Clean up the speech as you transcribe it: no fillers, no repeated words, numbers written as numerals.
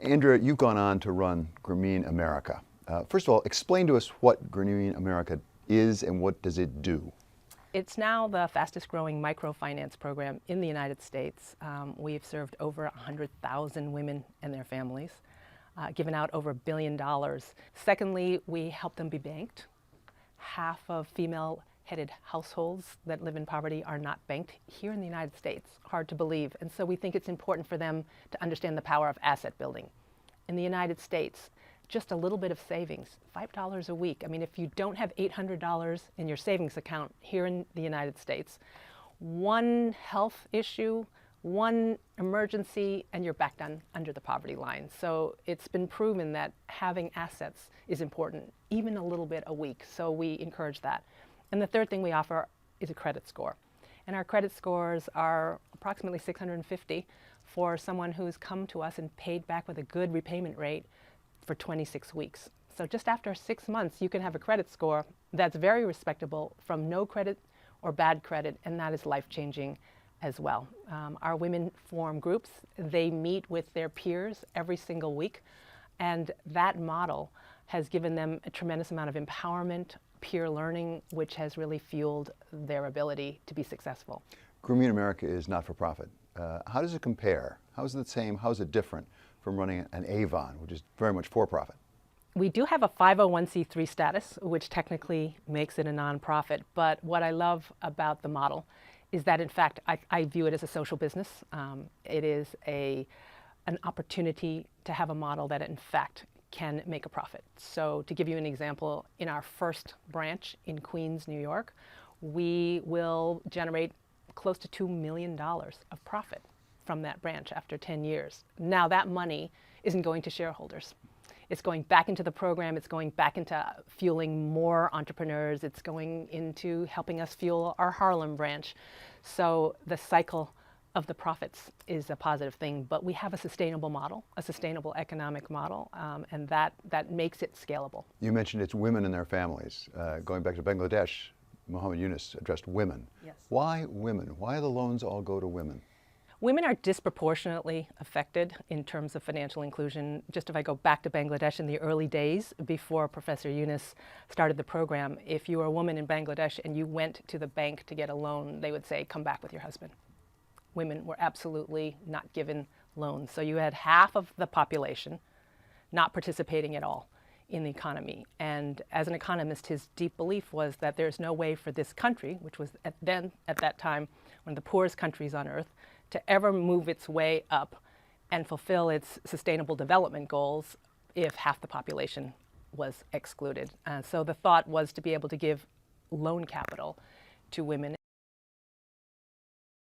Andrea, you've gone on to run Grameen America. First of all, explain to us what Grameen America is and what does it do? It's now the fastest growing microfinance program in the United States. We've served over 100,000 women and their families, given out over $1 billion. Secondly, we help them be banked. Half of female-headed households that live in poverty are not banked here in the United States. Hard to believe. And so we think it's important for them to understand the power of asset building. In the United States, just a little bit of savings, $5 a week. I mean, if you don't have $800 in your savings account here in the United States, one health issue, one emergency, and you're back down under the poverty line. So it's been proven that having assets is important, even a little bit a week. So we encourage that. And the third thing we offer is a credit score. And our credit scores are approximately 650 for someone who's come to us and paid back with a good repayment rate for 26 weeks. So just after 6 months, you can have a credit score that's very respectable from no credit or bad credit, and that is life-changing as well. Our women form groups. They meet with their peers every single week, and that model has given them a tremendous amount of empowerment, peer learning, which has really fueled their ability to be successful. Grameen America is not-for-profit. How does it compare? How is it the same? How is it different from running an Avon, which is very much for-profit? We do have a 501c3 status, which technically makes it a nonprofit. But what I love about the model is that, in fact, I view it as a social business. It is an opportunity to have a model that, in fact, can make a profit. So to give you an example, in our first branch in Queens, New York, we will generate close to $2 million of profit from that branch after 10 years. Now that money isn't going to shareholders. It's going back into the program. It's going back into fueling more entrepreneurs. It's going into helping us fuel our Harlem branch. So the cycle of the profits is a positive thing, but we have a sustainable model, a sustainable economic model, and that makes it scalable. You mentioned it's women and their families. Going back to Bangladesh, Muhammad Yunus addressed women. Yes. Why women? Why do the loans all go to women? Women are disproportionately affected in terms of financial inclusion. Just if I go back to Bangladesh in the early days before Professor Yunus started the program, if you were a woman in Bangladesh and you went to the bank to get a loan, they would say, come back with your husband. Women were absolutely not given loans. So you had half of the population not participating at all in the economy. And as an economist, his deep belief was that there's no way for this country, which was at that time one of the poorest countries on earth, to ever move its way up and fulfill its sustainable development goals if half the population was excluded. So the thought was to be able to give loan capital to women.